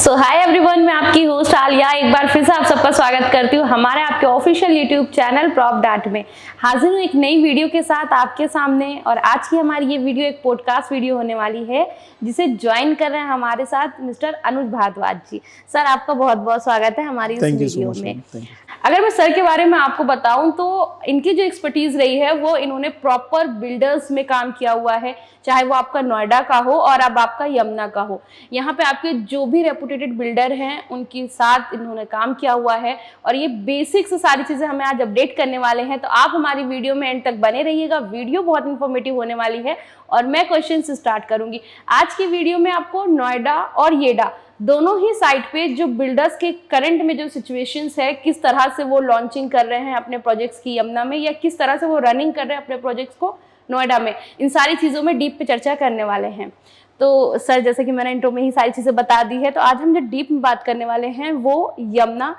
सो hi everyone, मैं आपकी host Alia एक बार फिर से आप सबका स्वागत करती हूँ हमारे आपके ऑफिशियल यूट्यूब चैनल प्रॉपडाट में। हाजिर हूँ एक नई वीडियो के साथ आपके सामने। और आज की हमारी ये वीडियो एक पॉडकास्ट वीडियो होने वाली है जिसे ज्वाइन कर रहे हैं हमारे साथ मिस्टर अनुज भारद्वाज जी। सर, आपका बहुत बहुत स्वागत है हमारी इस वीडियो में। अगर मैं सर के बारे में आपको बताऊं तो इनकी जो एक्सपर्टीज रही है वो इन्होंने प्रॉपर बिल्डर्स में काम किया हुआ है, चाहे वो आपका नोएडा का हो और अब आपका यमुना का हो। यहाँ पे आपके जो भी रेपुटेटेड बिल्डर हैं उनके साथ इन्होंने काम किया हुआ है और ये बेसिक से सारी चीजें हमें आज अपडेट करने वाले हैं। तो आप हमारी वीडियो में एंड तक बने रहिएगा, वीडियो बहुत इंफॉर्मेटिव होने वाली है और मैं क्वेश्चन से स्टार्ट करूंगी। आज की वीडियो में आपको नोएडा और येडा दोनों ही साइट पे जो बिल्डर्स के करंट में जो सिचुएशंस है, किस तरह से वो लॉन्चिंग कर रहे हैं अपने प्रोजेक्ट्स की यमुना में या किस तरह से वो रनिंग कर रहे हैं अपने प्रोजेक्ट्स को नोएडा में, इन सारी चीज़ों में डीप पे चर्चा करने वाले हैं। तो सर, जैसे कि मैंने इंट्रो में ही सारी चीज़ें बता दी है, तो आज हम जो डीप में बात करने वाले हैं वो यमुना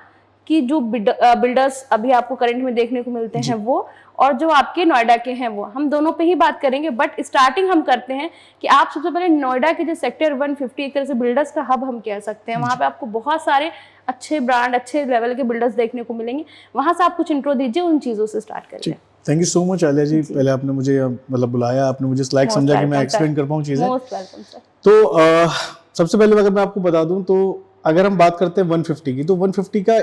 की जो बिल्डर्स अभी आपको करंट में देखने को मिलते हैं वो, और जो आपके नोएडा के हैं वो, हम दोनों पे ही बात करेंगे। बट स्टार्टिंग हम करते हैं कि आप सबसे पहले नोएडा के जो सेक्टर 150 एक तरह से बिल्डर्स का हब हम कह सकते हैं, वहाँ पे आपको बहुत सारे अच्छे ब्रांड, अच्छे लेवल के बिल्डर्स देखने को मिलेंगे। वहाँ से आप कुछ इंट्रो दीजिए, उन चीज़ों से स्टार्ट करिए। Thank you so much Alia ji. पहले आपने मुझे मतलब बुलाया, आपने मुझे लाइक समझा कि मैं एक्सप्लेन कर पाऊँ चीज़ें। Most welcome sir. तो सबसे पहले अगर मैं आपको बता दूं तो अगर हम बात करते हैं 150 की, तो 150 का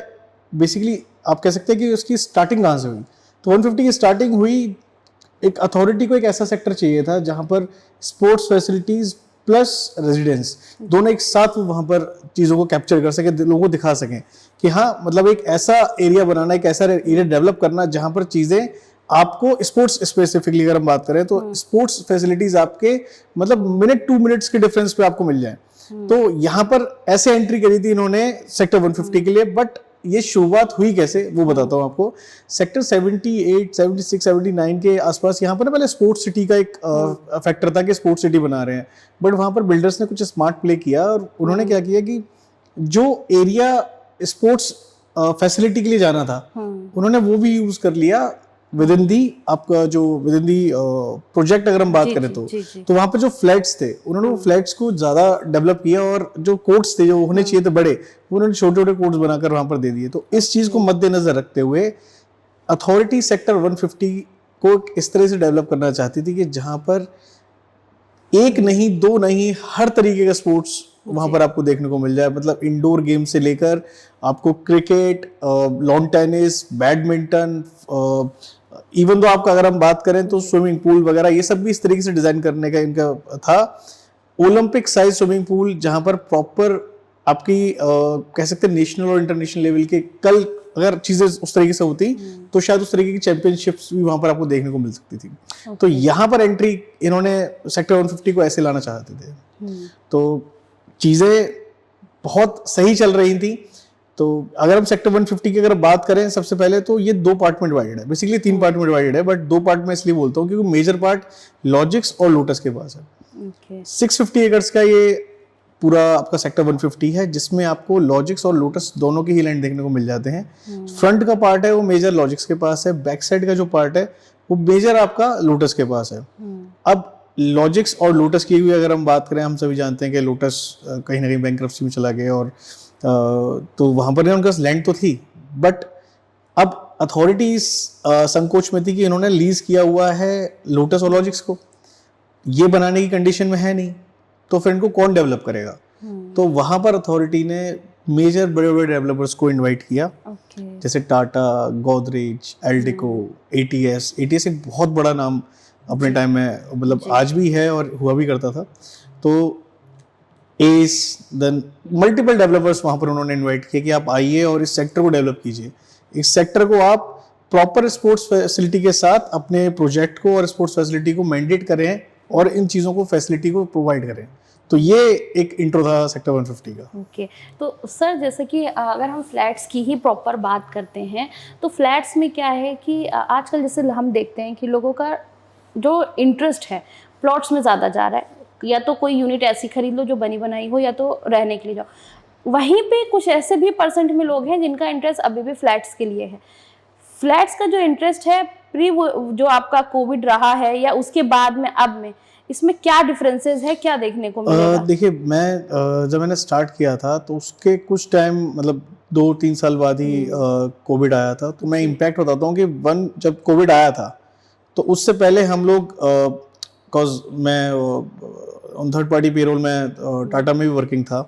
बेसिकली आप कह सकते हैं कि उसकी स्टार्टिंग कहाँ से हुई। तो 150 की स्टार्टिंग हुई, एक अथॉरिटी को एक ऐसा सेक्टर चाहिए था जहाँ पर स्पोर्ट्स फैसिलिटीज प्लस रेजिडेंस दोनों एक साथ वहाँ पर चीज़ों को कैप्चर कर सके, लोगों को दिखा सकें कि हाँ, मतलब एक ऐसा एरिया बनाना, एक ऐसा एरिया डेवलप करना जहाँ पर चीज़ें आपको स्पोर्ट्स स्पेसिफिकली अगर हम बात करें तो स्पोर्ट्स फैसिलिटीज आपके मतलब मिनट 2 मिनट्स के डिफरेंस पे आपको मिल जाए। तो यहाँ पर ऐसे एंट्री करी थी इन्होंने सेक्टर 150 के लिए। बट ये शुरुआत हुई कैसे वो बताता हूँ आपको। सेक्टर 78, 76, 79 के आसपास यहाँ पर ना पहले स्पोर्ट्स सिटी का एक फैक्टर था कि स्पोर्ट्स सिटी बना रहे हैं। बट वहाँ पर बिल्डर्स ने कुछ स्मार्ट प्ले किया और उन्होंने क्या किया कि जो एरिया स्पोर्ट्स फैसिलिटी के लिए जाना था उन्होंने वो भी यूज कर लिया विद इन दी आपका जो विद इन दी प्रोजेक्ट। अगर हम बात करें तो वहां पर जो फ्लैट्स थे उन्होंने वो फ्लैट्स को ज्यादा डेवलप किया और जो कोर्ट्स थे जो होने चाहिए थे बड़े, वो उन्होंने छोटे छोटे कोर्ट्स बनाकर वहां पर दे दिए। तो इस चीज को मद्देनजर रखते हुए अथॉरिटी सेक्टर 150 को इस तरह से डेवलप करना चाहती थी कि जहां पर एक नहीं, दो नहीं, हर तरीके का स्पोर्ट्स वहां पर आपको देखने को मिल जाए। मतलब इंडोर गेम से लेकर आपको cricket, lawn tennis, badminton, even तो आपका अगर हम बात करें तो स्विमिंग पूल वगैरह, ये सब भी इस तरीके से डिजाइन करने का इनका था। ओलंपिक साइज स्विमिंग पूल जहां पर प्रॉपर आपकी कह सकते हैं नेशनल और इंटरनेशनल लेवल के, कल अगर चीजें उस तरीके से होती तो शायद उस तरीके की चैंपियनशिप्स भी वहां पर आपको देखने को मिल सकती थी। तो यहाँ पर एंट्री इन्होंने सेक्टर 150 को ऐसे लाना चाहते थे। तो चीजें बहुत सही चल रही थी। तो अगर हम सेक्टर 150 की अगर बात करें, सबसे पहले तो ये 2 पार्ट में डिवाइडेड है, बेसिकली 3 पार्ट में डिवाइडेड है। बट 2 पार्ट में इसलिए बोलता हूँ क्योंकि मेजर पार्ट लॉजिक्स और लोटस के पास है। 650 एकर्स का ये पूरा आपका सेक्टर 150 है जिसमें आपको लॉजिक्स और लोटस दोनों के ही लैंड देखने को मिल जाते हैं। फ्रंट का पार्ट है वो मेजर लॉजिक्स के पास है, बैक साइड का जो पार्ट है वो मेजर आपका लोटस के पास है। अब लॉजिक्स और लोटस की भी अगर हम बात करें, हम सभी जानते हैं कि लोटस कहीं ना कहीं बैंकरप्सी में चला गया और तो वहां पर उनके पास लैंड तो थी। बट अब अथॉरिटी संकोच में थी कि इन्होंने लीज किया हुआ है लोटस और लॉजिक्स को, ये बनाने की कंडीशन में है नहीं, तो फिर इनको कौन डेवलप करेगा। तो वहां पर अथॉरिटी ने मेजर बड़े बड़े डेवलपर्स को इनवाइट किया, जैसे टाटा, गोदरेज, एल्डिको, एटीएस एक बहुत बड़ा नाम अपने टाइम में, मतलब आज भी है और हुआ भी करता था। तो एस देन मल्टीपल डेवलपर्स वहां पर उन्होंने इनवाइट किया कि आप आइए और इस सेक्टर को डेवलप कीजिए। इस सेक्टर को आप प्रॉपर स्पोर्ट्स फैसिलिटी के साथ अपने प्रोजेक्ट को और स्पोर्ट्स फैसिलिटी को मैंडेट करें और इन चीज़ों को फैसिलिटी को प्रोवाइड करें। तो ये एक इंट्रो था सेक्टर 150 का। ओके तो सर, जैसे कि अगर हम फ्लैट्स की ही प्रॉपर बात करते हैं तो फ्लैट्स में क्या है कि आजकल जैसे हम देखते हैं कि लोगों का जो इंटरेस्ट है प्लॉट्स में ज़्यादा जा रहा है। या तो कोई यूनिट ऐसी खरीद लो जो बनी बनाई हो, या तो रहने के लिए जाओ। वहीं पे कुछ ऐसे भी परसेंट में लोग हैं जिनका इंटरेस्ट अभी भी फ्लैट्स के लिए है। फ्लैट्स का जो इंटरेस्ट है प्री जो आपका कोविड रहा है या उसके बाद में अब में, इसमें क्या डिफरेंसेस है, क्या देखने को मिलेगा? देखिए मैं जब मैंने स्टार्ट किया था तो उसके कुछ टाइम मतलब 2-3 साल बाद ही कोविड आया था, तो मैं इम्पैक्ट बताता हूँ कि जब कोविड आया था तो उससे पहले हम लोग कॉज मैं ऑन थर्ड पार्टी पेरोल में टाटा में भी वर्किंग था,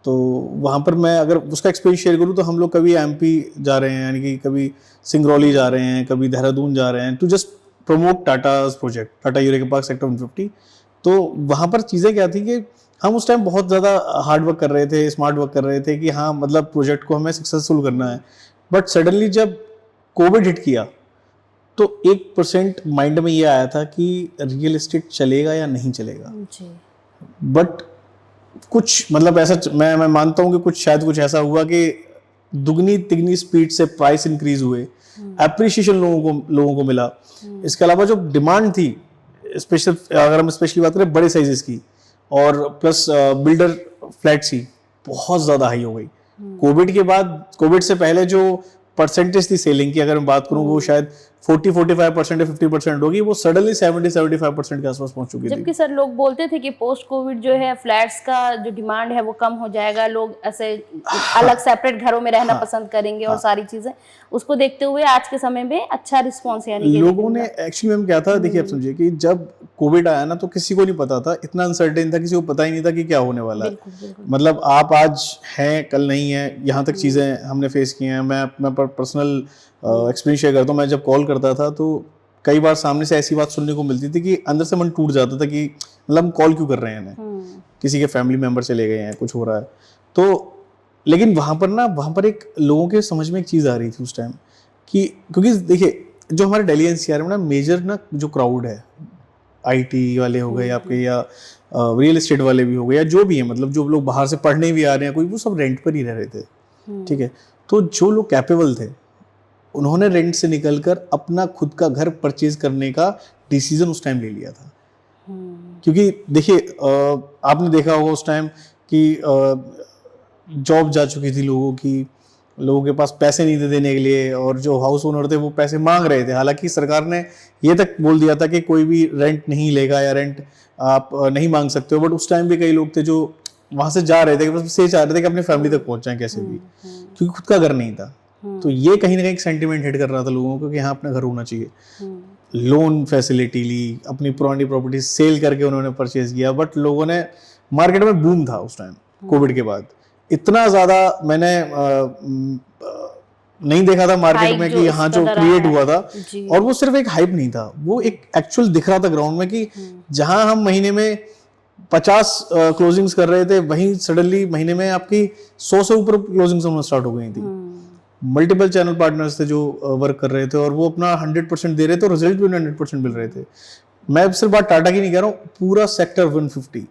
तो वहाँ पर मैं अगर उसका एक्सपीरियंस शेयर करूँ तो हम लोग कभी एमपी जा रहे हैं, यानी कि कभी सिंगरौली जा रहे हैं, कभी देहरादून जा रहे हैं to just promote Tata's project, Tata Eureka park sector 150। तो वहाँ पर चीज़ें क्या थी कि हम उस टाइम बहुत ज़्यादा हार्ड वर्क कर रहे थे, स्मार्ट वर्क कर रहे थे कि हाँ मतलब प्रोजेक्ट को हमें सक्सेसफुल करना है। बट सडनली जब कोविड हिट किया तो 1% माइंड में ये आया था कि रियल एस्टेट चलेगा या नहीं चलेगा। जी। बट कुछ मतलब ऐसा मैं मानता हूँ कि कुछ ऐसा हुआ कि दुगनी तिगनी स्पीड से प्राइस इंक्रीज हुए, एप्रिसिएशन लोगों को मिला। इसके अलावा जो डिमांड थी अगर हम स्पेशली बात करें बड़े साइजेस की, और प्लस बिल्डर फ्लैट्स की बहुत ज़्यादा हाई हो गई। कोविड के बाद, कोविड से पहले जो परसेंटेज थी सेलिंग की अगर मैं बात करूँ वो शायद 40-45% या 50% होगी, वो सडनली 70-75% के आसपास पहुंच चुकी थी। जबकि सर लोग बोलते थे कि पोस्ट कोविड जो है फ्लैट्स का जो डिमांड है वो कम हो जाएगा, लोग ऐसे अलग सेपरेट घरों में रहना पसंद करेंगे और सारी चीजें, उसको देखते हुए आज के समय में अच्छा रिस्पॉन्स यानी कि लोगों ने एक्चुअली मैम क्या था, देखिए आप समझिए कि जब कोविड आया ना तो किसी को नहीं पता था, इतना अनसर्टेन था, किसी को पता ही नहीं था कि क्या होने वाला है। मतलब आप आज हैं कल नहीं है, यहाँ तक चीज़ें हमने फेस की हैं। मैं पर्सनल एक्सपीरियंस शेयर करता हूँ। मैं जब कॉल करता था तो कई बार सामने से ऐसी बात सुनने को मिलती थी कि अंदर से मन टूट जाता था कि मतलब हम कॉल क्यों कर रहे हैं, किसी के फैमिली मेंबर चले गए हैं, कुछ हो रहा है। तो लेकिन वहाँ पर एक लोगों के समझ में एक चीज़ आ रही थी उस टाइम कि, क्योंकि देखिए जो हमारे दिल्ली एनसीआर में ना मेजर ना जो क्राउड है, आईटी वाले हो गए आपके, या रियल एस्टेट वाले भी हो गए, या जो भी है, मतलब जो लोग बाहर से पढ़ने भी आ रहे हैं कोई, वो सब रेंट पर ही रह रहे थे। ठीक है, तो जो लोग कैपेबल थे उन्होंने रेंट से निकलकर अपना खुद का घर परचेज करने का डिसीजन उस टाइम ले लिया था। क्योंकि देखिए आपने देखा होगा उस टाइम कि जॉब जा चुकी थी लोगों की, लोगों के पास पैसे नहीं थे देने के लिए, और जो हाउस ओनर थे वो पैसे मांग रहे थे। हालांकि सरकार ने ये तक बोल दिया था कि कोई भी रेंट नहीं लेगा या रेंट आप नहीं मांग सकते हो, बट उस टाइम भी कई लोग थे जो वहां से जा रहे थे, बस ये चाह रहे थे कि अपनी फैमिली तक पहुंच जाए कैसे भी, क्योंकि खुद का घर नहीं था। तो ये कहीं ना कहीं सेंटिमेंट हिट कर रहा था लोगों को कि हाँ अपना घर होना चाहिए। लोन फैसिलिटी ली, अपनी पुरानी प्रॉपर्टी सेल करके उन्होंने परचेज किया। बट लोगों ने, मार्केट में बूम था उस टाइम कोविड के बाद, इतना ज्यादा मैंने नहीं देखा था मार्केट में कि यहाँ जो क्रिएट हुआ था। और वो सिर्फ एक हाइप नहीं था, वो एक एक्चुअल दिख रहा था ग्राउंड में कि जहां हम महीने में 50 क्लोजिंग्स कर रहे थे, वहीं सडनली महीने में आपकी 100 से ऊपर क्लोजिंग्स होना स्टार्ट हो गई थी। मल्टीपल चैनल पार्टनर्स थे जो वर्क कर रहे थे और वो अपना 100% दे रहे थे और रिजल्ट भी 100% मिल रहे थे। मैं सिर्फ बात टाटा की नहीं कह रहा हूँ, पूरा सेक्टर 150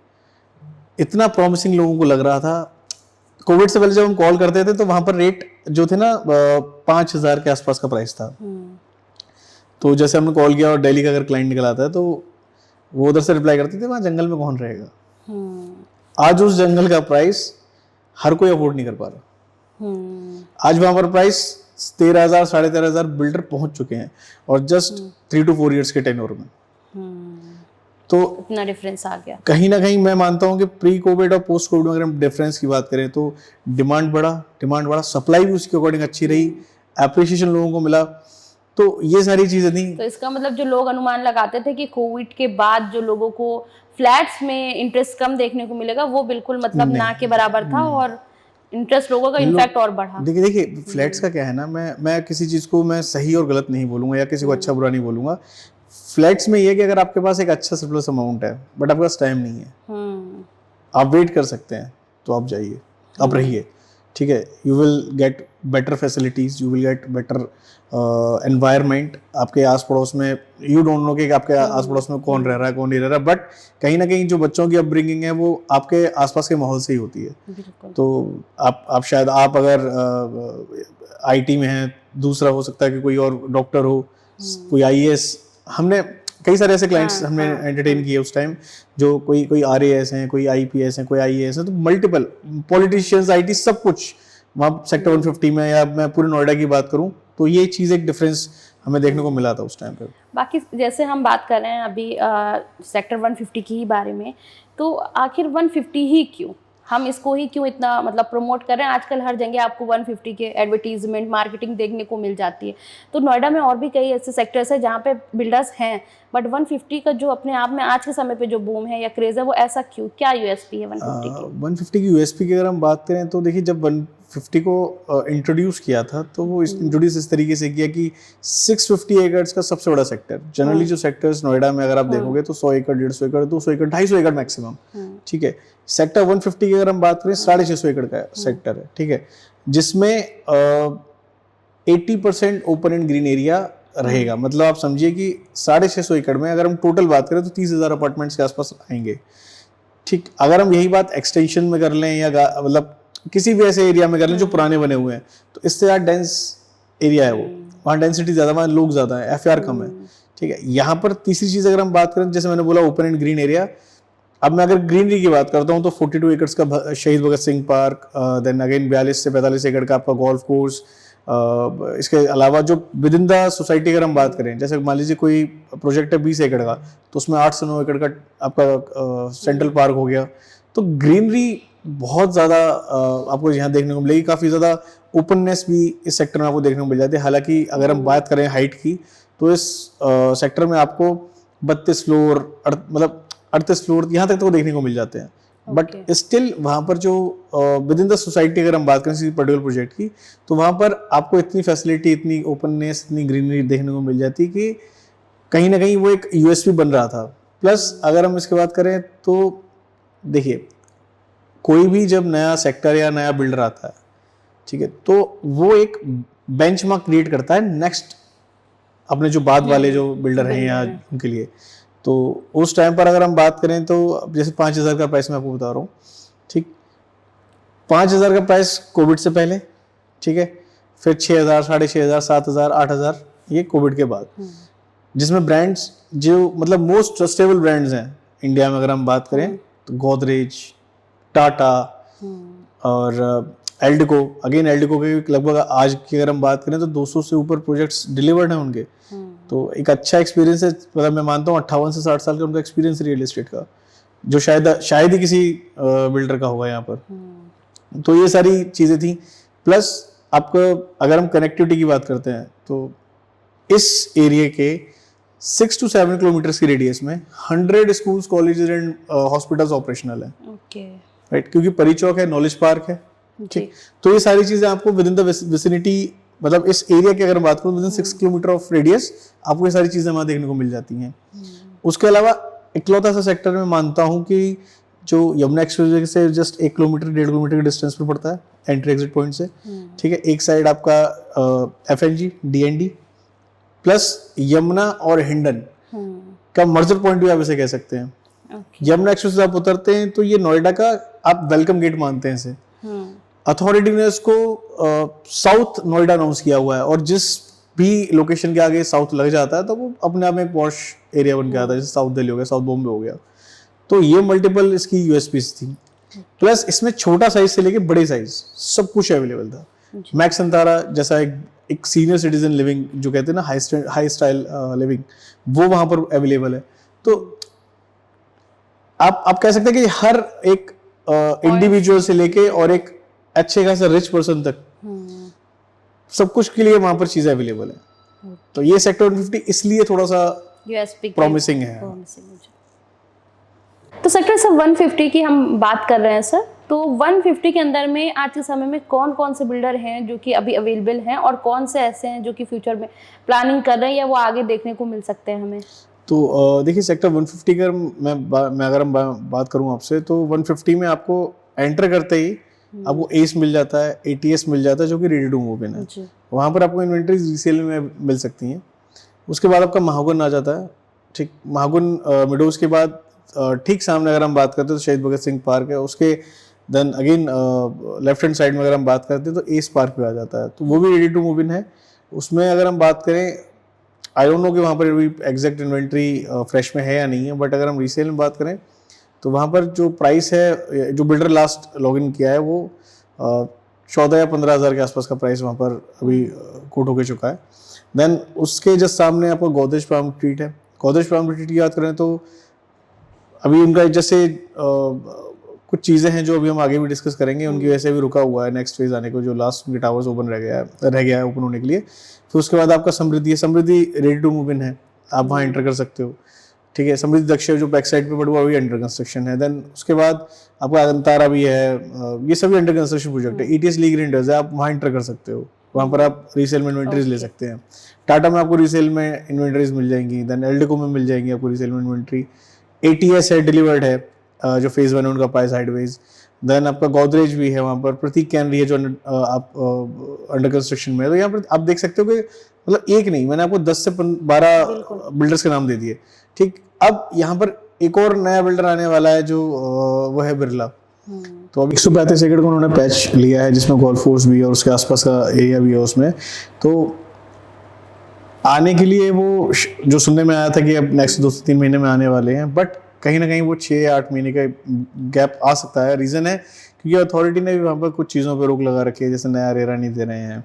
इतना प्रॉमिसिंग लोगों को लग रहा था। कोविड से पहले जब हम कॉल करते थे तो वहां पर रेट जो थे ना 5,000 के आसपास का प्राइस था। तो जैसे हमने कॉल किया और दिल्ली का अगर क्लाइंट निकल आता है तो वो उधर से रिप्लाई करते थे वहां जंगल में कौन रहेगा। आज उस जंगल का प्राइस हर कोई अफोर्ड नहीं कर पा रहा। आज वहां पर प्राइस 13,000 13,500 बिल्डर पहुंच चुके हैं और जस्ट 3 to 4 ईयर्स के टेन्योर में। तो इतना डिफरेंस आ गया। कहीं ना कहीं मैं मानता हूं कि प्री कोविड और पोस्ट कोविड में अगर हम डिफरेंस की बात करें तो डिमांड बढ़ा, सप्लाई भी उसके अकॉर्डिंग अच्छी रही, एप्रिसिएशन लोगों को मिला। तो ये सारी चीजें थी। तो इसका मतलब जो लोग अनुमान लगाते थे कि कोविड के बाद जो लोगों को फ्लैट्स में इंटरेस्ट कम देखने को मिलेगा, वो बिल्कुल मतलब ना के बराबर था और इंटरेस्ट लोगों का इनफैक्ट और बढ़ा। देखिए फ्लैट्स का क्या है ना, मैं किसी चीज को मैं सही और गलत नहीं बोलूंगा या किसी को अच्छा बुरा नहीं बोलूंगा। फ्लैट्स में ये है कि अगर आपके पास एक अच्छा सरप्लस अमाउंट है बट आपके पास टाइम नहीं है, आप वेट कर सकते हैं, तो आप जाइए, आप रहिए, ठीक है। You will get better facilities, you will get better environment. आपके आस पड़ोस में यू डोंट नो कि आपके आस पड़ोस में कौन रह रहा है कौन नहीं रह रहा, बट कहीं ना कहीं जो बच्चों की अपब्रिंगिंग है वो आपके आसपास के माहौल से ही होती है। तो आप शायद आप अगर आईटी में हैं, दूसरा हो सकता है कि कोई और डॉक्टर हो, कोई आईएएस। हमने कई सारे ऐसे क्लाइंट्स हमने एंटरटेन किए उस टाइम, जो कोई आरएएस हैं, कोई आईपीएस हैं, कोई आईएएस हैं, तो मल्टीपल पॉलिटिशियंस, आईटी, सब कुछ वहाँ सेक्टर 150 में। या मैं पूरे नोएडा की बात करूँ तो ये चीज़ एक डिफरेंस हमें देखने को मिला था उस टाइम पे। बाकी जैसे हम बात कर रहे हैं अभी सेक्टर 150 की ही बारे में, तो आखिर 150 ही क्यों, हम इसको ही क्यों इतना मतलब प्रमोट कर रहे हैं? आजकल हर जगह आपको 150 के एडवर्टीजमेंट मार्केटिंग देखने को मिल जाती है। तो नोएडा में और भी कई ऐसे सेक्टर्स हैं जहाँ पे बिल्डर्स हैं, बट 150 का जो अपने आप में आज के समय पे जो बूम है या क्रेज है वो ऐसा क्यों, क्या यूएसपी है 150 की? 150 की यूएसपी की अगर हम बात करें तो देखिए, जब 150 को इंट्रोड्यूस किया था तो वो इंट्रोड्यूस इस तरीके से किया कि 650 एकड़ का सबसे बड़ा सेक्टर, जनरली जो सेक्टर्स नोएडा में अगर आप देखोगे तो 100 एकड़, 150 एकड़, 200 एकड़, 250 एकड़ मैक्सिमम, ठीक है। सेक्टर 150 की अगर हम बात करें 650 एकड़ का सेक्टर है, ठीक है, जिसमें 80% ओपन एंड ग्रीन एरिया रहेगा। मतलब आप समझिए कि 650 एकड़ में अगर हम टोटल बात करें तो 30,000 अपार्टमेंट्स के आसपास आएंगे, ठीक। अगर हम यही बात एक्सटेंशन में कर लें या मतलब किसी भी ऐसे एरिया में कर लें जो पुराने बने हुए हैं, तो इससे ज़्यादा डेंस एरिया है वो, वहाँ डेंसिटी ज़्यादा, वहाँ लोग ज़्यादा है, एफआर कम है, ठीक है। यहाँ पर तीसरी चीज़ अगर हम बात करें, जैसे मैंने बोला ओपन एंड ग्रीन एरिया, अब मैं अगर ग्रीनरी की बात करता हूँ तो 42 एकड़ का शहीद Bhagat Singh park, then again 42 से 45 एकड़ का आपका गोल्फ कोर्स, इसके अलावा जो विद इन द सोसाइटी अगर हम बात करें, जैसे मान लीजिए कोई प्रोजेक्ट है 20 एकड़ का, तो उसमें 8 से 9 एकड़ का आपका सेंट्रल पार्क हो गया। तो ग्रीनरी बहुत ज़्यादा आपको यहाँ देखने को मिलेगी, काफ़ी ज़्यादा ओपननेस भी इस सेक्टर में आपको देखने को मिल जाती है। हालांकि अगर हम बात करें हाइट की तो इस सेक्टर में आपको 32 फ्लोर मतलब 38 फ्लोर यहाँ तक तो देखने को मिल जाते हैं, बट स्टिल वहाँ पर जो विद इन द सोसाइटी अगर हम बात करें किसी पर्टिकुलर प्रोजेक्ट की, तो वहाँ पर आपको इतनी फैसिलिटी, इतनी ओपननेस, इतनी ग्रीनरी देखने को मिल जाती है कि कहीं ना कहीं वो एक यूएसपी बन रहा था। प्लस अगर हम इसके बात करें तो देखिए, कोई भी जब नया सेक्टर या नया बिल्डर आता है, ठीक है, तो वो एक बेंचमार्क क्रिएट करता है नेक्स्ट अपने जो बाद वाले जो बिल्डर हैं या उनके लिए। तो उस टाइम पर अगर हम बात करें तो जैसे 5,000 का प्राइस मैं आपको बता रहा हूँ, ठीक, 5,000 का प्राइस कोविड से पहले, ठीक है, फिर 6,000, 6,500, 7,000, 8,000 ये कोविड के बाद, जिसमें ब्रांड्स जो मतलब मोस्ट ट्रस्टेबल ब्रांड्स हैं इंडिया में अगर हम बात करें तो गोदरेज, टाटा और एल्डिको, अगेन एल्डिको के लगभग आज की अगर हम बात करें तो 200 से ऊपर प्रोजेक्ट्स डिलीवर्ड हैं उनके। तो एक अच्छा एक्सपीरियंस है, मतलब मैं मानता हूँ 58 से 60 साल का उनका एक्सपीरियंस रियल एस्टेट का, जो शायद ही किसी बिल्डर का होगा यहाँ पर। तो ये सारी चीज़ें थी। प्लस आपको अगर हम कनेक्टिविटी की बात करते हैं तो इस एरिया के 6 to 7 किलोमीटर की रेडियस में 100 schools, colleges and hospitals operational है, राइट, क्योंकि परी चौक है, नॉलेज पार्क है, ठीक। तो ये सारी चीज़ें आपको विद इन द विसिनिटी, मतलब इस एरिया की अगर बात करूँ with in 6 kilometre of radius, आपको ये सारी चीज़ें वहाँ देखने को मिल जाती हैं। उसके अलावा इकलौता सा सेक्टर में मानता हूँ कि जो यमुना एक्सप्रेसवे से जस्ट 1 किलोमीटर 1.5 किलोमीटर के डिस्टेंस पर पड़ता है एंट्री एग्जिट पॉइंट से, ठीक है। एक साइड आपका FNG DND प्लस यमुना और हिंडन का मर्जर पॉइंट भी आप इसे कह सकते हैं। यमुना एक्सप्रेस से आप उतरते हैं तो ये नोएडा का आप वेलकम गेट मानते हैं इसे। अथॉरिटी ने इसको साउथ नोएडा अनाउंस किया हुआ है, और जिस भी लोकेशन के आगे साउथ लग जाता है तो वो अपने आप में एक पॉश एरिया बन के आता है, जैसे साउथ दिल्ली हो गया, साउथ बॉम्बे हो गया। तो ये मल्टीपल इसकी यूएसपीज थी। प्लस इसमें छोटा साइज से लेके बड़े साइज सब कुछ अवेलेबल था। मैक्स अंतारा जैसा एक सीनियर सिटीजन लिविंग जो कहते हैं ना, हाई स्टाइल लिविंग, वो वहां पर अवेलेबल है। तो आप कह सकते हैं कि हर एक इंडिविजुअल से लेके और एक अच्छे खासा रिच पर्सन तक सब कुछ के लिए वहां पर चीजें अवेलेबल है। तो ये सेक्टर 150 इसलिए थोड़ा सा प्रॉमिसिंग है। तो सेक्टर सर 150 की हम बात कर रहे हैं सर, तो 150 के अंदर में आज के समय में कौन कौन से बिल्डर हैं जो कि अभी अवेलेबल हैं, और कौन से ऐसे हैं जो कि फ्यूचर में प्लानिंग कर रहे हैं या वो आगे देखने को मिल सकते हैं हमें? तो देखिए, सेक्टर 150 का मैं अगर हम बात करूं आपसे, तो 150 में आपको एंटर करते ही आपको एस मिल जाता है, ATS मिल जाता है, जो कि रेडी टू मूव इन है। वहाँ पर आपको इन्वेंट्रीज रीसेल में मिल सकती हैं। उसके बाद आपका महागुन आ जाता है, ठीक। महागुन मिडोज के बाद ठीक सामने अगर हम बात करते हैं तो शहीद भगत सिंह पार्क है। उसके then again left hand side में अगर हम बात करते हैं तो एस पार्क पे आ जाता है, तो वो भी रेडी टू मूव इन है। उसमें अगर हम बात करें, आई डोंट नो कि वहाँ पर अभी एग्जैक्ट इन्वेंट्री फ्रेश में है या नहीं है, बट अगर हम रीसेल में बात करें तो वहाँ पर जो प्राइस है, जो बिल्डर लास्ट लॉगिन किया है वो 14 या 15 हज़ार के आसपास का प्राइस वहाँ पर अभी कोट होके चुका है। देन उसके जस्ट सामने आपको गोदरेज प्राइम ट्रीट है। गोदरेज प्राइम ट्रीट की बात करें तो अभी उनका जैसे कुछ चीज़ें हैं जो अभी हम आगे भी डिस्कस करेंगे, उनकी वजह से भी रुका हुआ है नेक्स्ट फेज आने को, जो लास्ट उनके टावर्स ओपन रह गया है ओपन होने के लिए। फिर उसके बाद आपका समृद्धि है। समृद्धि रेडी टू मूव इन है, आप वहाँ एंटर कर सकते हो, ठीक है। समृद्धि दक्षिण जो बैक साइड पे पड़ा हुआ अभी अंडर कंस्ट्रक्शन है। देन उसके बाद आपका अगंतारा भी है, ये सभी अंडर कंस्ट्रक्शन प्रोजेक्ट है। ETS लीग रेंडर्स है, आप वहाँ एंटर कर सकते हो, वहाँ पर आप रीसेल में इन्वेंटरीज ले सकते हैं। टाटा में आपको रीसेल में इन्वेंटरीज मिल जाएंगी। देन एल्डेको में मिल जाएंगी आपको रीसेल में इन्वेंट्री। ATS है, डिलीवर्ड है, जो फेज 1 है उनका पाए साइडवेज। देन आपका गोदरेज भी है वहाँ पर, प्रतीक कैनरी है जो आप अंडर कंस्ट्रक्शन में है। तो यहाँ पर आप देख सकते हो कि मतलब एक नहीं, मैंने आपको 10 से 12 बिल्डर्स के नाम दे दिए, ठीक। अब यहाँ पर एक और नया बिल्डर आने वाला है जो वो है बिरला। तो अब 135 एकड़ का उन्होंने पैच लिया है, जिसमें गोल्फ कोर्स भी है और उसके आसपास का एरिया भी है उसमें। तो आने के लिए वो जो सुनने में आया था कि अब नेक्स्ट 2 से 3 महीने में आने वाले हैं, बट कहीं ना कहीं वो 6 या 8 महीने का गैप आ सकता है। रीज़न है क्योंकि अथॉरिटी ने भी वहाँ पर कुछ चीज़ों पर रोक लगा रखी है, जैसे नया रेरा नहीं दे रहे हैं,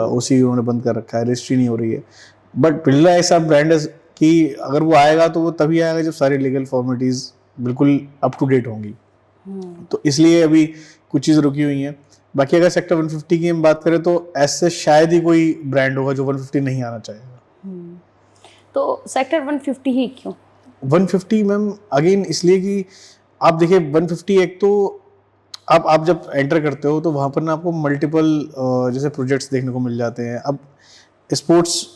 उसी उन्होंने बंद कर रखा है, रजिस्ट्री नहीं हो रही है। बट बिरला ऐसा ब्रांड है कि अगर वो आएगा तो वो तभी आएगा जब सारी लीगल फॉर्मेलिटीज़ बिल्कुल अप टू डेट होंगी। तो इसलिए अभी कुछ चीज़ रुकी हुई हैं। बाकी अगर सेक्टर 150 की हम बात करें तो ऐसे शायद ही कोई ब्रांड होगा जो 150 नहीं आना चाहेगा। तो सेक्टर 150 ही क्यों? 150 मैम अगेन इसलिए कि आप देखिए 150 एक तो आप जब एंटर करते हो तो वहाँ पर ना आपको मल्टीपल जैसे प्रोजेक्ट्स देखने को मिल जाते हैं। अब स्पोर्ट्स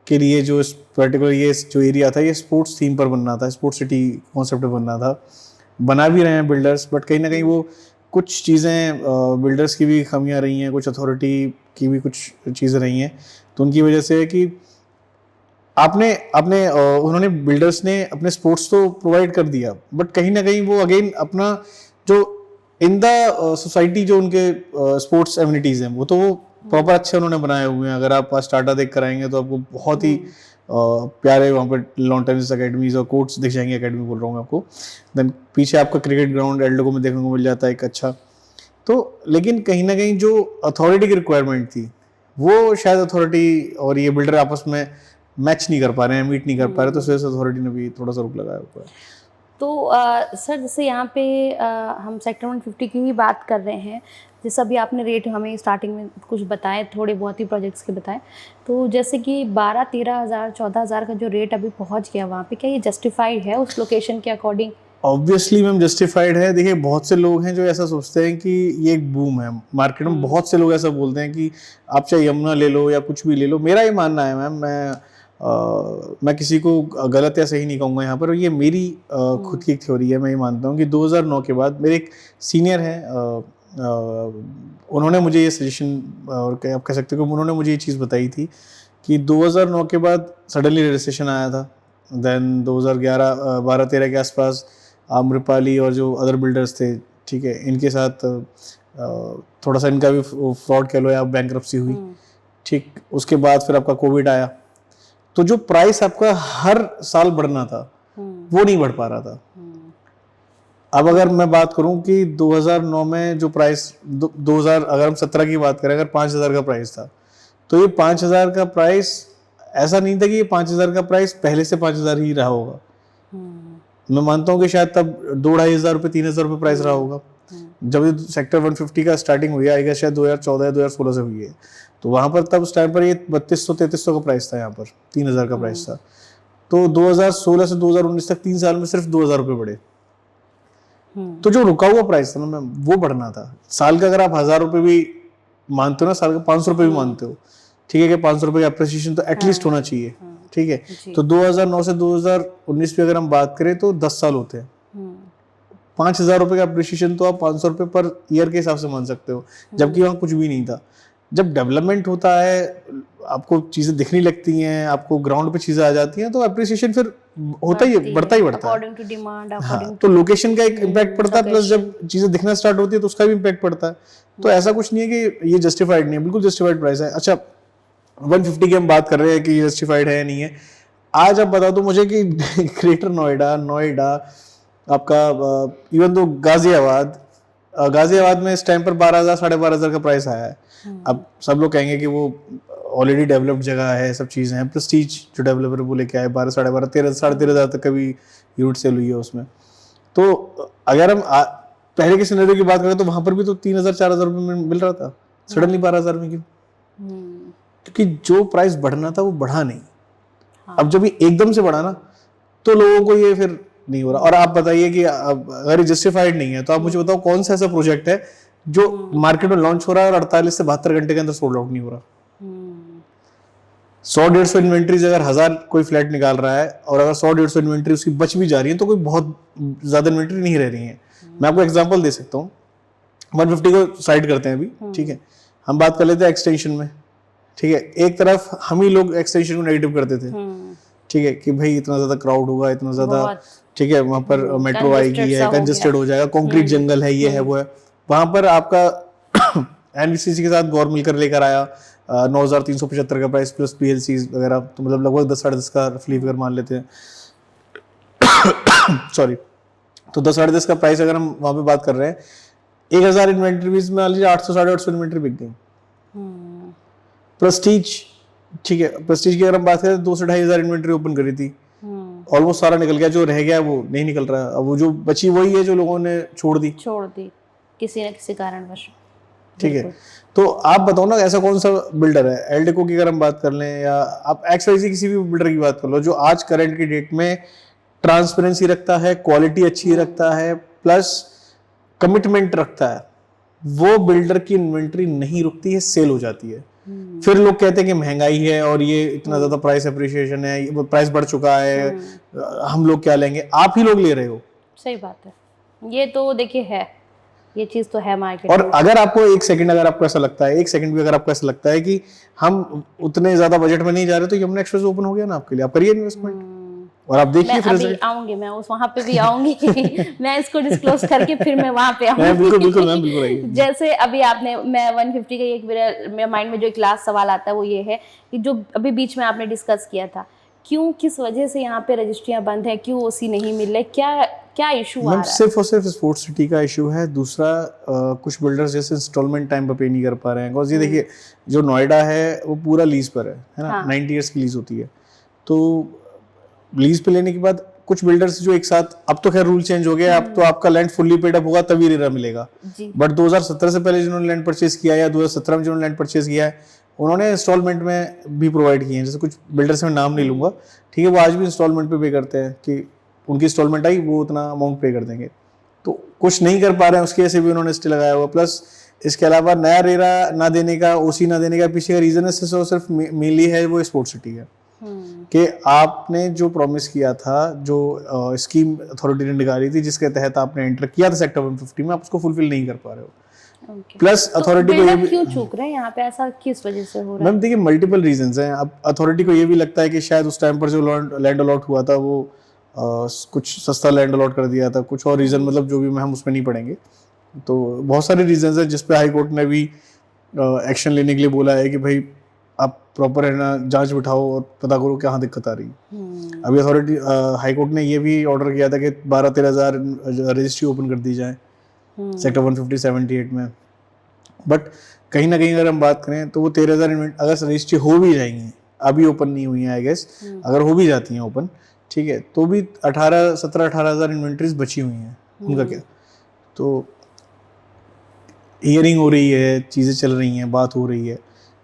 के लिए जो पर्टिकुलर ये जो एरिया था, ये स्पोर्ट्स थीम पर बनना था, स्पोर्ट्स सिटी कॉन्सेप्ट पर बनना था। बना भी रहे हैं बिल्डर्स, बट कहीं ना कहीं वो कुछ चीज़ें बिल्डर्स की भी खामियां रही हैं, कुछ अथॉरिटी की भी कुछ चीज़ें रही हैं। तो उनकी वजह से है कि उन्होंने बिल्डर्स ने अपने स्पोर्ट्स तो प्रोवाइड कर दिया, बट कहीं ना कहीं वो अगेन अपना जो इन द सोसाइटी जो उनके स्पोर्ट्स एमिनिटीज़ हैं वो तो वो प्रॉपर अच्छे उन्होंने बनाए हुए हैं। अगर आप पास टाटा देख कर आएंगे तो आपको बहुत ही प्यारे वहाँ पर लॉन टेनिस अकेडमीज और कोर्ट्स दिख जाएंगे, अकेडमी बोल रहा हूँ मैं आपको। देन पीछे आपका क्रिकेट ग्राउंड एल्डेको में देखने को मिल जाता है एक अच्छा। तो लेकिन कहीं ना कहीं जो अथॉरिटी की रिक्वायरमेंट थी वो शायद अथॉरिटी और ये बिल्डर आपस में मैच नहीं कर पा रहे हैं, मीट नहीं कर पा रहे, तो इस वजह से अथॉरिटी ने भी थोड़ा सा रुक लगाया हुआ है। तो सर जैसे यहाँ पे हम सेक्टर 150 की ही बात कर रहे हैं, जैसे अभी आपने रेट हमें स्टार्टिंग में कुछ बताए, थोड़े बहुत ही प्रोजेक्ट्स के बताए, तो जैसे कि 12-13 हज़ार 14 हज़ार का जो रेट अभी पहुँच गया वहाँ पे, क्या ये जस्टिफाइड है उस लोकेशन के अकॉर्डिंग? ऑब्वियसली मैम जस्टिफाइड है। देखिए बहुत से लोग हैं जो ऐसा सोचते हैं कि ये एक बूम है मार्केट में। बहुत से लोग ऐसा बोलते हैं कि आप चाहे यमुना ले लो या कुछ भी ले लो। मेरा ये मानना है मैम, मैं किसी को गलत या सही नहीं कहूँगा यहाँ पर, ये मेरी खुद की थ्योरी है। मैं ये मानता हूँ कि 2009 के बाद मेरे एक सीनियर हैं, उन्होंने मुझे ये सजेशन और आप कह सकते हो कि उन्होंने मुझे ये चीज़ बताई थी कि 2009 के बाद सडनली रिसेशन आया था। देन 2011-12-13 के आसपास आम्रपाली और जो अदर बिल्डर्स थे, ठीक है, इनके साथ थोड़ा सा इनका भी फ्रॉड कह लो या बैंकरप्सी हुई, ठीक। उसके बाद फिर आपका कोविड आया, तो जो प्राइस आपका हर साल बढ़ना था वो नहीं बढ़ पा रहा था। अब अगर मैं बात करूं कि 2009 में जो प्राइस 2000 अगर हम 17 की बात करें, अगर 5000 का प्राइस था, तो ये 5000 का प्राइस ऐसा नहीं था कि ये 5000 का प्राइस पहले से 5000 ही रहा होगा। मैं मानता हूँ कि शायद तब 2-2,500 रुपये 3,000 रुपये प्राइस रहा होगा जब सेक्टर 150 का स्टार्टिंग हुई है। शायद 2014 या 2016 से हुई है, तो वहां पर तब उस टाइम पर ये 3200-3300 का प्राइस था, यहाँ पर 3,000 का प्राइस था। तो 2016 से 2019 तक 3 साल में सिर्फ 2,000 रुपये बढ़े। तो जो रुका हुआ प्राइस था ना मैम, वो बढ़ना था। साल का अगर आप 1,000 रुपये भी मानते हो ना, साल का 500 रुपये भी मानते हो, ठीक है, कि 500 रुपये का अप्रिसिएशन तो एटलीस्ट होना चाहिए, ठीक है। तो 2009 से 2019 पे अगर हम बात करें तो 10 साल होते हैं। 5,000 रुपये का अप्रिसिएशन तो आप 500 रुपये पर ईयर के हिसाब से मान सकते हो, जबकि वहाँ कुछ भी नहीं था। जब डेवलपमेंट होता है, आपको चीजें दिखने लगती हैं, आपको ग्राउंड पे चीजें आ जाती हैं, तो अप्रिसिएशन फिर होता ही बढ़ता है अकॉर्डिंग टू डिमांड, अकॉर्डिंग तो लोकेशन का एक इम्पैक्ट पड़ता है, प्लस जब चीजें दिखना स्टार्ट होती है तो उसका भी इम्पैक्ट पड़ता है। तो ऐसा कुछ नहीं है कि ये जस्टिफाइड नहीं है, बिल्कुल जस्टिफाइड प्राइस है। अच्छा 150 की हम बात कर रहे हैं कि जस्टिफाइड है या नहीं है। आज आप बता दो मुझे कि ग्रेटर नोएडा आपका इवन दो गाजियाबाद गाजियाबाद में इस टाइम पर 12,000 12,500 का प्राइस आया है। अब सब लोग कहेंगे कि वो ऑलरेडी डेवलप्ड जगह है, सब चीज़ें हैं, प्रेस्टीज जो डेवलपर वो लेके आए 12 12.5 13 13,500 तक का भी यूनिट सेल हुई है उसमें। तो अगर हम पहले के सिनेरियो की बात करें तो वहां पर भी तो 3,000 4,000 रुपये में मिल रहा था, सडनली 12,000 में क्यों? क्योंकि जो प्राइस बढ़ना था वो बढ़ा नहीं। अब जब ये एकदम से बढ़ा ना तो लोगों को ये फिर नहीं हो रहा। और आप बताइए कि अगर जस्टिफाइड नहीं है तो आप मुझे बताओ कौन सा ऐसा प्रोजेक्ट है जो मार्केट में लॉन्च हो रहा है और 48 से 72 घंटे के अंदर सोल्ड आउट नहीं हो रहा। 100-150 इन्वेंट्रीज अगर 1000 कोई फ्लैट निकाल रहा है और अगर 100-150 इन्वेंट्री उसकी बच भी जा रही है तो कोई बहुत ज्यादा इन्वेंट्री नहीं रह रही है। मैं आपको एग्जांपल दे सकता हूँ, 150 को साइड करते हैं अभी, ठीक है, हम बात कर लेते हैं एक्सटेंशन में, ठीक है। एक तरफ हम ही लोग एक्सटेंशन को नेगेटिव करते थे, ठीक है, कि भाई इतना ज्यादा क्राउड होगा, इतना ज्यादा, ठीक है, वहां पर मेट्रो आएगी, है कंजेस्टेड हो जाएगा, कंक्रीट जंगल है, ये है वो है। वहां पर आपका एनबीसीसी के साथ गौर मिलकर लेकर आया 9,375 का प्राइस प्लस पीएलसी वगैरह, तो मतलब लगभग 10 10.5 का रफली फिगर मान लेते हैं सॉरी। तो 10 10.5 का प्राइस अगर हम वहां पे बात कर रहे हैं, 1,000 इन्वेंट्रीज में मान लीजिए 800 850 इन्वेंट्री बिक गई। प्रेस्टीज, ठीक है, प्रेस्टीज की अगर हम बात करें तो 2 से 2,500 इन्वेंट्री ओपन करी थी, ऑलमोस्ट सारा निकल गया, जो रह गया वो नहीं निकल रहा। अब वो जो बची वही है जो लोगों ने छोड़ दी किसी न किसी कारणवश, ठीक है। तो आप बताओ ना ऐसा कौन सा बिल्डर है, एलडेको की अगर हम बात कर लें या आप एक्सवाईजी किसी भी बिल्डर की बात कर लो, जो आज करंट की डेट में ट्रांसपेरेंसी रखता है, क्वालिटी अच्छी रखता है, प्लस कमिटमेंट रखता है, वो बिल्डर की इन्वेंट्री नहीं रुकती है, सेल हो जाती है। फिर लोग कहते हैं कि महंगाई है और ये इतना ज्यादा प्राइस अप्रिसिएशन है, प्राइस बढ़ चुका है, हम लोग क्या लेंगे, आप ही लोग ले रहे हो। सही बात है, ये तो देखिए है, ये चीज तो है मार्केट और अगर आपको एक सेकंड अगर आपको ऐसा लगता है, एक सेकंड भी अगर आपको ऐसा लगता है कि हम उतने ज्यादा बजट में नहीं जा रहे, तो यमुना एक्सप्रेस ओपन हो गया ना आपके लिए, आप करिए इन्वेस्टमेंट और आप देखिए फिर रिजल्ट। आऊंगी मैं उस वहां पे भी आऊंगी मैं इसको डिस्क्लोज करके फिर मैं वहां पे आऊंगी। बिल्कुल बिल्कुल मैम, बिल्कुल आइए। जैसे अभी आपने, मैं 150 का एक मेरे माइंड में जो एक लास्ट सवाल आता है वो ये है कि जो अभी बीच में आपने डिस्कस किया था, क्यों, किस वजह से यहाँ पे रजिस्ट्रियां बंद है, क्यों ओसी नहीं मिल रहे, क्या इशू आ रहा है? सिर्फ और सिर्फ स्पोर्ट्स सिटी का इशू है। दूसरा कुछ बिल्डर्स जैसे इंस्टॉलमेंट टाइम पर पे नहीं कर पा रहे हैं, बिकॉज ये देखिए जो नोएडा है वो पूरा लीज पर है ना, 90 ईयर्स की लीज होती है। तो लीज पे लेने के बाद कुछ बिल्डर्स जो एक साथ, अब तो खैर रूल चेंज हो गया, अब तो आपका लैंड फुल्ली पेड अप होगा तभी रेरा मिलेगा, बट 2017 से पहले जिन्होंने लैंड परचेज किया या 2017 में जिन्होंने लैंड परचेज किया है, उन्होंने इंस्टॉलमेंट में भी प्रोवाइड किए हैं। जैसे कुछ बिल्डर्स में नाम नहीं लूंगा, ठीक है, वो आज भी इंस्टॉलमेंट पे करते हैं कि उनकी इंस्टॉलमेंट आई वो उतना अमाउंट पे कर देंगे। तो कुछ नहीं कर पा रहे हैं, उसकी वजह से भी उन्होंने स्टे लगाया हुआ। प्लस इसके अलावा नया रेरा ना देने का, ओसी ना देने का पीछे का रीजन है सिर्फ मेनली है वो स्पोर्ट्स सिटी है कि आपने जो प्रॉमिस किया था, जो स्कीम अथॉरिटी ने निकाली थी जिसके तहत आपने एंटर किया था सेक्टर 150 में, आप उसको फुलफिल नहीं कर पा रहे हो। प्लस अथॉरिटी को ये भी क्यों चूक रहे हैं यहाँ पे, ऐसा किस वजह से हो रहा है? मैम देखिए मल्टीपल रीजंस हैं। अब अथॉरिटी को ये भी लगता है कि शायद उस टाइम पर जो लैंड अलॉट हुआ था वो कुछ सस्ता लैंड अलॉट कर दिया था, कुछ और रीजन, मतलब जो भी हम उसमें नहीं पड़ेंगे। तो बहुत सारे रीजंस हैं जिसपे हाई कोर्ट ने भी एक्शन लेने के लिए बोला है कि भाई आप प्रॉपर है ना जांच बिठाओ और पता करो कहाँ दिक्कत आ रही है। अभी अथॉरिटी हाई कोर्ट ने ये भी ऑर्डर किया था कि 12-13,000 रजिस्ट्री ओपन कर दी जाए सेक्टर 150-78 में। बट कहीं ना कहीं अगर हम बात करें तो वो 13,000 अगर रजिस्ट्री हो भी जाएंगी, अभी ओपन नहीं हुई है आई गेस, अगर हो भी जाती हैं ओपन, ठीक है, तो भी 17-18,000 इन्वेंट्रीज बची हुई हैं। उनका क्या, तो हियरिंग हो रही है, चीज़ें चल रही हैं, बात हो रही है,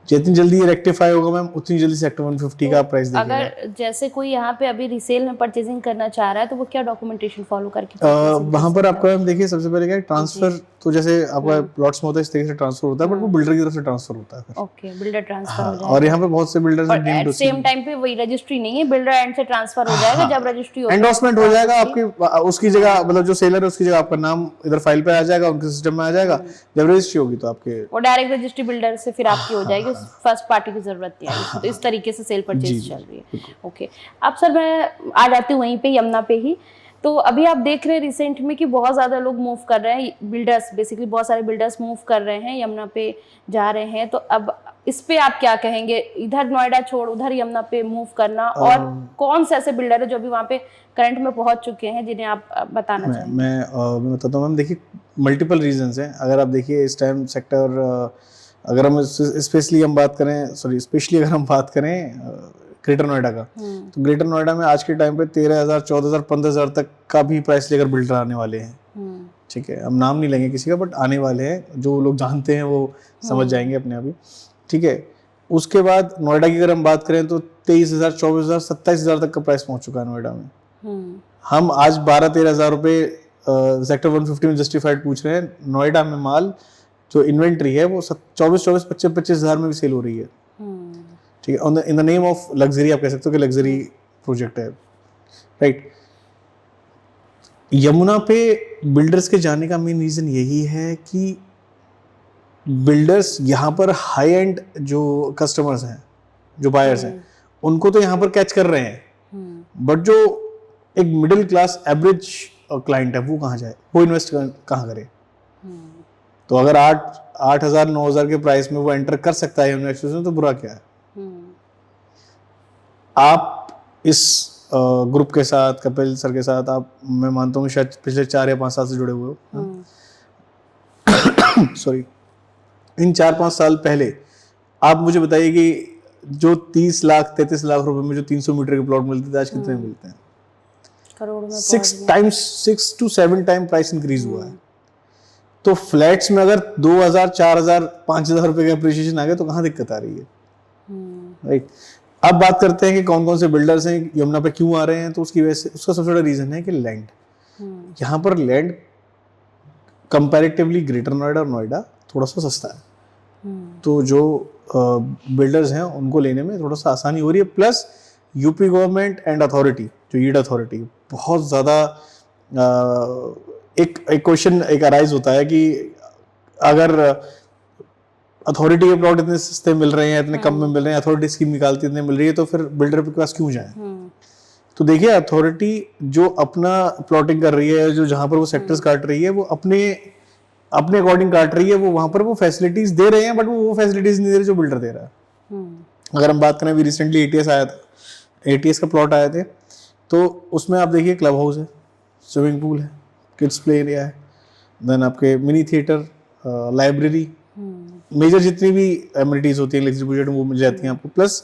जितनी जल्दी ये रेक्टिफाई होगा मैम उतनी जल्दी सेक्टर 150 का प्राइस देखिएगा। अगर जैसे कोई यहाँ पे अभी रीसेल में परचेजिंग करना चाह रहा है तो वो क्या डॉक्यूमेंटेशन फॉलो करके वहाँ पर आपका मैम देखिए सबसे पहले क्या है, ट्रांसफर, तो जैसे आपका प्लॉट्स में होता है इस तरीके से ट्रांसफर होता है, बट वो बिल्डर की तरफ से ट्रांसफर होता है। ओके, बिल्डर ट्रांसफर हो जाएगा। और यहाँ पे बहुत से बिल्डर्स हैं एट सेम टाइम पे वही रजिस्ट्री नहीं है, बिल्डर एंड से ट्रांसफर हो जाएगा जब रजिस्ट्री एंडोर्समेंट हो जाएगा आपकी, उसकी जगह मतलब जो सेलर है उसकी जगह आपका नाम इधर फाइल पे आ जाएगा, उनके सिस्टम में आ जाएगा। जब रजिस्ट्री होगी तो आपके वो डायरेक्ट रजिस्ट्री बिल्डर से फिर आपकी हो जाएगी, फर्स्ट पार्टी की जरूरत नहीं आएगी। तो इस तरीके से सेल परचेज चल रही है। ओके, अब सर मैं आ जाती हूँ वहीं पे यमुना पे ही। तो अभी आप देख रहे हैं रिसेंट में कि बहुत ज़्यादा लोग मूव कर रहे हैं, बिल्डर्स बेसिकली बहुत सारे बिल्डर्स मूव कर रहे हैं, यमुना पे जा रहे हैं। तो अब इस पे आप क्या कहेंगे, इधर नोएडा छोड़ उधर यमुना पे मूव करना, और कौन से ऐसे बिल्डर है जो अभी वहाँ पे करंट में पहुँच चुके हैं जिन्हें आप बताना चाहेंगे? मैं बताता हूँ मैम, देखिए मल्टीपल रीजंस हैं। अगर आप देखिए इस टाइम सेक्टर, अगर हम स्पेशली अगर हम बात करें ग्रेटर नोएडा का, तो ग्रेटर नोएडा में आज के टाइम पे 13,000, 14,000, 15,000 तक का भी प्राइस लेकर बिल्डर आने वाले हैं। ठीक है, हम नाम नहीं लेंगे किसी का, बट आने वाले हैं, जो लोग जानते हैं वो समझ जाएंगे अपने आप ही। ठीक है, उसके बाद नोएडा की अगर हम बात करें तो 23,000, 24,000, 27,000 तक का प्राइस पहुंच चुका है नोएडा में। हम आज 12-13,000 रुपये सेक्टर 150 में जस्टिफाइड पूछ रहे हैं। नोएडा में माल जो इन्वेंट्री है वो 24-24, 25-25,000 में भी सेल हो रही है। ठीक है, in the name of luxury, आप कह सकते हो कि लग्जरी प्रोजेक्ट है, राइट। यमुना पे बिल्डर्स के जाने का मेन रीजन यही है कि बिल्डर्स यहाँ पर हाई एंड जो कस्टमर्स हैं, जो बायर्स हैं, उनको तो यहाँ पर कैच कर रहे हैं, बट जो एक मिडिल क्लास एवरेज क्लाइंट है वो कहाँ जाए, वो इन्वेस्ट कहाँ करे। तो अगर 8,000, 9,000 के प्राइस में वो एंटर कर सकता है इन्वेस्टर्स में, तो बुरा क्या है। आप इस ग्रुप के साथ, कपिल सर के साथ, आप, मैं मानता हूँ शायद पिछले 4 या 5 साल से जुड़े हुए हो। सॉरी, इन 4-5 साल पहले आप मुझे बताइए कि जो 30 लाख 33 लाख रुपए में जो 300 मीटर के प्लॉट मिलते थे, आज कितने मिलते हैं? करोड़ में 6 to 7 टाइम प्राइस इंक्रीज हुआ है। तो फ्लैट्स में अगर 2,000, 4,000, 5,000 रुपए का अप्रिशिएशन आ गया तो कहाँ दिक्कत आ रही है, राइट। अब बात करते हैं कि कौन कौन से बिल्डर्स हैं यमुना पे क्यों आ रहे हैं। तो उसकी वजह से, उसका सबसे बड़ा रीजन है कि लैंड, यहाँ पर लैंड कंपैरेटिवली ग्रेटर नोएडा और नोएडा थोड़ा सा सस्ता है। तो जो बिल्डर्स हैं उनको लेने में थोड़ा सा आसानी हो रही है। Plus UP government and authority, जो ईड अथॉरिटी, बहुत ज़्यादा एक क्वेश्चन एक अराइज होता है कि अगर अथॉरिटी के प्लॉट इतने सस्ते मिल रहे हैं, इतने कम में मिल रहे हैं, अथॉरिटी स्कीम निकालती इतने मिल रही है, तो फिर बिल्डर के पास क्यों जाए। तो देखिए, अथॉरिटी जो अपना प्लॉटिंग कर रही है, जो जहां पर वो सेक्टर्स काट रही है, वो अपने अकॉर्डिंग काट रही है, वो वहां पर वो फैसिलिटीज दे रहे हैं, बट वो फैसिलिटीज नहीं दे रहे जो बिल्डर दे रहा है। अगर हम बात करें, अभी रिसेंटली एटीएस आया था, एटीएस का प्लॉट आए थे, तो उसमें आप देखिए क्लब हाउस है, स्विमिंग पूल है, किड्स प्ले एरिया है, देन आपके मिनी थिएटर, लाइब्रेरी, मेजर जितनी भी एमिनिटीज होती है लग्जरी बजट में वो मिल जाती हैं आपको। प्लस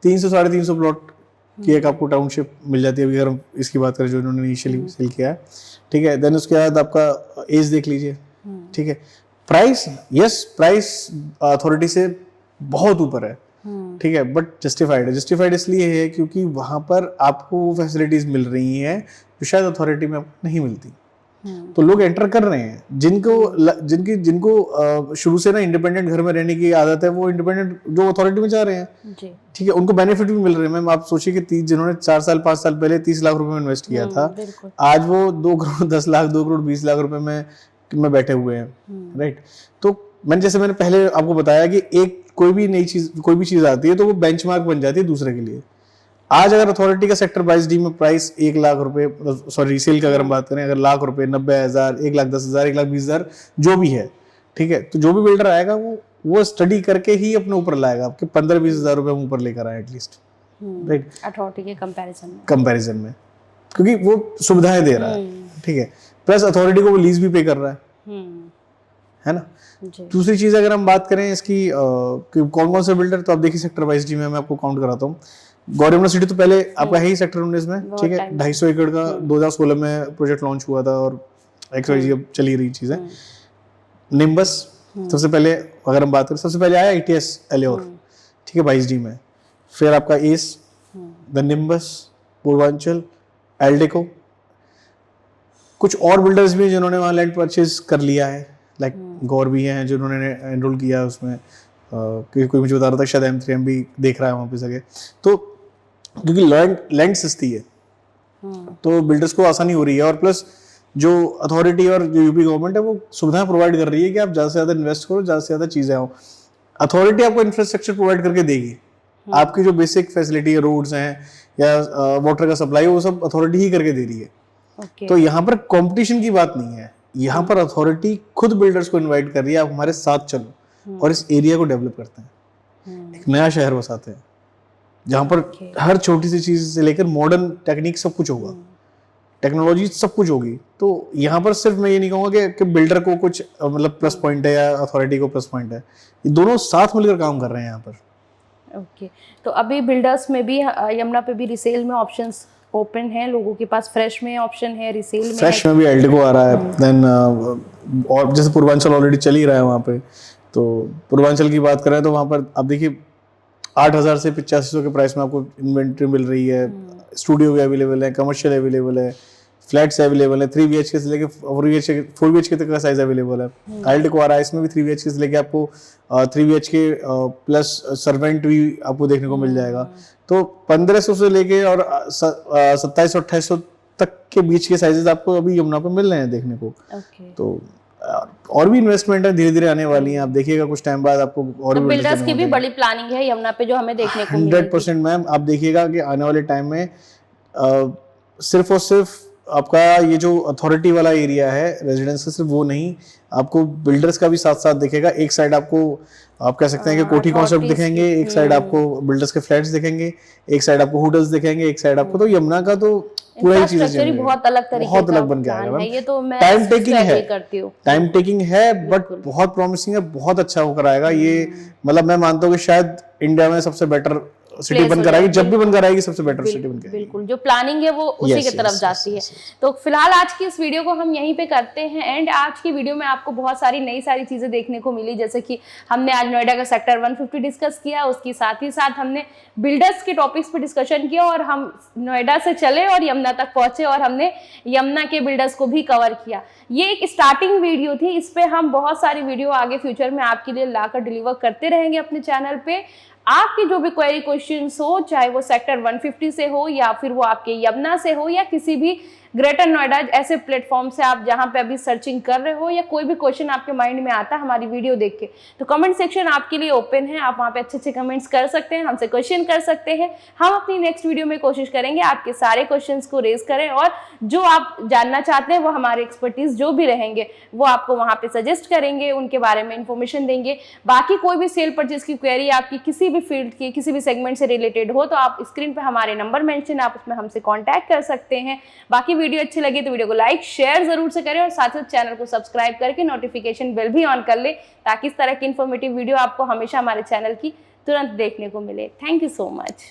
300-350 प्लॉट की एक आपको टाउनशिप मिल जाती है, अभी अगर हम इसकी बात करें जो इन्होंने इनिशियली सेल किया है। ठीक है, देन उसके बाद आपका एज देख लीजिए। ठीक है, प्राइस, यस, प्राइस अथॉरिटी से बहुत ऊपर है। ठीक है, बट जस्टिफाइड इसलिए है क्योंकि वहां पर आपको वो फैसिलिटीज मिल रही हैं जो शायद अथॉरिटी में आपको नहीं मिलती। तो लोग एंटर कर रहे हैं, जिनको शुरू से ना इंडिपेंडेंट घर में रहने की आदत है, वो इंडिपेंडेंट जो अथॉरिटी में जा रहे हैं। ठीक है, उनको बेनिफिट भी मिल रहे हैं। मैम आप सोचिए कि जिन्होंने 4 साल 5 साल पहले 30 लाख रुपए में इन्वेस्ट किया था, आज वो 2 करोड़ 10 लाख, 2 करोड़ 20 लाख रुपए में बैठे हुए हैं, राइट। तो मैंने पहले आपको बताया कि एक कोई भी चीज आती है तो वो बेंचमार्क बन जाती है दूसरे के लिए। आज अगर अथॉरिटी का सेक्टर 22D में प्राइस 1 लाख रुपए, सॉरी रीसेल का अगर हम बात करें, अगर लाख रुपए, 90,000, 1,10,000, 1,20,000 जो भी है, ठीक है, तो जो भी बिल्डर आएगा वो स्टडी करके ही अपने ऊपर लाएगा, आपके 15-20,000 रुपए ऊपर लेकर आए एटलीस्ट, राइट, अथॉरिटी के कंपैरिजन में, क्योंकि वो सुविधाएं दे रहा है। ठीक है, प्लस अथॉरिटी को वो लीज भी पे कर रहा है ना। दूसरी चीज अगर हम बात करें इसकी कौन कौन से बिल्डर, तो आप देखिए सेक्टर 22D में मैं आपको काउंट कराता हूँ। गौर यमुना सिटी तो पहले आपका है ही सेक्टर 19 में, ठीक है, 250 एकड़ का 2016 में प्रोजेक्ट लॉन्च हुआ था और XYZ अब चली रही चीजें। निम्बस सबसे पहले अगर हम बात करें, सबसे पहले आया ETS एलियोर, ठीक है, 22D में। फिर आपका S, the nimbus, Purvanchal, Eldeco, कुछ और बिल्डर्स भी जिन्होंने वहाँ लैंड परचेज कर लिया है, लाइक गौर भी हैं जिन्होंने एनरोल किया उसमें। कोई मुझे बता रहा था शायद M3M भी देख रहा है वहाँ पे जगह। तो क्योंकि लैंड सस्ती है तो बिल्डर्स को आसानी हो रही है, और प्लस जो अथॉरिटी और जो यूपी गवर्नमेंट है वो सुविधाएं प्रोवाइड कर रही है कि आप ज़्यादा से ज़्यादा इन्वेस्ट करो, ज़्यादा से ज़्यादा चीज़ें हो। अथॉरिटी आपको इंफ्रास्ट्रक्चर प्रोवाइड करके देगी, आपकी जो बेसिक फैसिलिटी है, रोड्स हैं या वाटर का सप्लाई, वो सब अथॉरिटी ही करके दे रही है। ओके तो यहाँ पर कंपटीशन की बात नहीं है, यहाँ पर अथॉरिटी खुद बिल्डर्स को इनवाइट कर रही है, आप हमारे साथ चलो और इस एरिया को डेवलप करते हैं, एक नया शहर बसाते हैं जहाँ पर हर छोटी सी चीज से लेकर मॉडर्न टेक्निक सब कुछ होगा, टेक्नोलॉजी सब कुछ होगी। तो यहाँ पर सिर्फ मैं ये नहीं कहूँगा कि बिल्डर को कुछ मतलब प्लस पॉइंट है या अथॉरिटी को प्लस पॉइंट है, ये दोनों साथ मिलकर काम कर रहे हैं यहाँ पर। ओके तो अभी बिल्डर्स में भी यमुना पे भी रिसेल में ऑप्शंस ओपन है लोगों के पास, फ्रेश में ऑप्शन है, रिसेल में फ्रेश में भी एल्डिको आ रहा है, देन और जैसे पूर्वांचल ऑलरेडी चल ही रहा है वहाँ पे, तो पूर्वांचल की बात करें तो वहाँ पर आप देखिए 8,000 से 8500 के प्राइस में आपको इन्वेंट्री मिल रही है, स्टूडियो भी अवेलेबल है, कमर्शियल अवेलेबल है, फ्लैट्स अवेलेबल है, 3 BHK से लेके 4 BHK तक का साइज अवेलेबल है। एल्डिको आ रहा है, इसमें भी 3 BHK से लेके आपको 3 BHK प्लस सर्वेंट भी आपको देखने को मिल जाएगा। तो 1500 से लेके और 2700-2800 तक के बीच के साइजेस आपको अभी यमुना पे मिल रहे हैं देखने को। तो और भी इन्वेस्टमेंट है धीरे धीरे आने वाली है, आप देखिएगा कुछ टाइम बाद आपको और भी बिल्डर्स की भी बड़ी प्लानिंग है यमुना पे जो हमें देखने को मिलेगी। 100% मैम, आप देखिएगा कि आने वाले टाइम में सिर्फ और सिर्फ आपका ये जो अथॉरिटी वाला एरिया है रेजिडेंस का, सिर्फ वो नहीं, आपको बिल्डर्स का भी साथ साथ दिखेगा। एक साइड आपको आप कह सकते हैं कि कोठी कॉन्सेप्ट दिखेंगे, एक साइड आपको बिल्डर्स के फ्लैट्स दिखेंगे, एक साइड आपको होटल्स दिखेंगे, एक साइड आपको, तो यमुना का तो पूरा ही चीजें बहुत अलग तरीके बहुत अलग बन के आएगा। ये तो मैं टाइम टेकिंग है, करती हूँ, टाइम टेकिंग है, बट बहुत प्रॉमिसिंग है, बहुत अच्छा होकर आएगा ये। मतलब मैं मानता हूँ कि शायद इंडिया में सबसे बेटर सिटी बनकर आएगी, जब भी बनकर आएगी सबसे बेटर सिटी बनकर। बिल्कुल, जो प्लानिंग है वो उसी की तरफ जाती है। तो फिलहाल आज की इस वीडियो को हम यहीं पे करते हैं एंड आज की वीडियो में आपको बहुत सारी नई सारी चीजें देखने को मिली, जैसे कि हमने आज नोएडा का सेक्टर 150 डिस्कस किया, उसके साथ ही साथ हमने बिल्डर्स के टॉपिक्स पे डिस्कशन किया और हम नोएडा से चले और यमुना तक पहुंचे और हमने यमुना के बिल्डर्स को भी कवर किया। ये एक स्टार्टिंग वीडियो थी, इस पे हम बहुत सारी वीडियो आगे फ्यूचर में आपके लिए लाकर डिलीवर करते रहेंगे अपने चैनल पे। आपकी जो भी क्वेरी क्वेश्चंस हो, चाहे वो सेक्टर 150 से हो या फिर वो आपके यमुना से हो या किसी भी ग्रेटर नोएडा ऐसे प्लेटफॉर्म से आप जहां पे अभी सर्चिंग कर रहे हो, या कोई भी क्वेश्चन आपके माइंड में आता है हमारी वीडियो देख के, तो कमेंट सेक्शन आपके लिए ओपन है, आप वहां पे अच्छे अच्छे कमेंट्स कर सकते हैं, हमसे क्वेश्चन कर सकते हैं। हम अपनी नेक्स्ट वीडियो में कोशिश करेंगे आपके सारे क्वेश्चंस को रेज करें और जो आप जानना चाहते हैं वो हमारे एक्सपर्टीज जो भी रहेंगे वो आपको वहां पे सजेस्ट करेंगे, उनके बारे में इंफॉर्मेशन देंगे। बाकी कोई भी सेल परचेज की क्वेरी आपकी किसी भी फील्ड की, किसी भी सेगमेंट से रिलेटेड हो, तो आप स्क्रीन पे हमारे नंबर मेंशन, आप उसमें हमसे कांटेक्ट कर सकते हैं। बाकी वीडियो अच्छी लगी तो वीडियो को लाइक शेयर जरूर से करें और साथ साथ चैनल को सब्सक्राइब करके नोटिफिकेशन बेल भी ऑन कर ले, ताकि इस तरह की इन्फॉर्मेटिव वीडियो आपको हमेशा हमारे चैनल की तुरंत देखने को मिले। Thank you so much.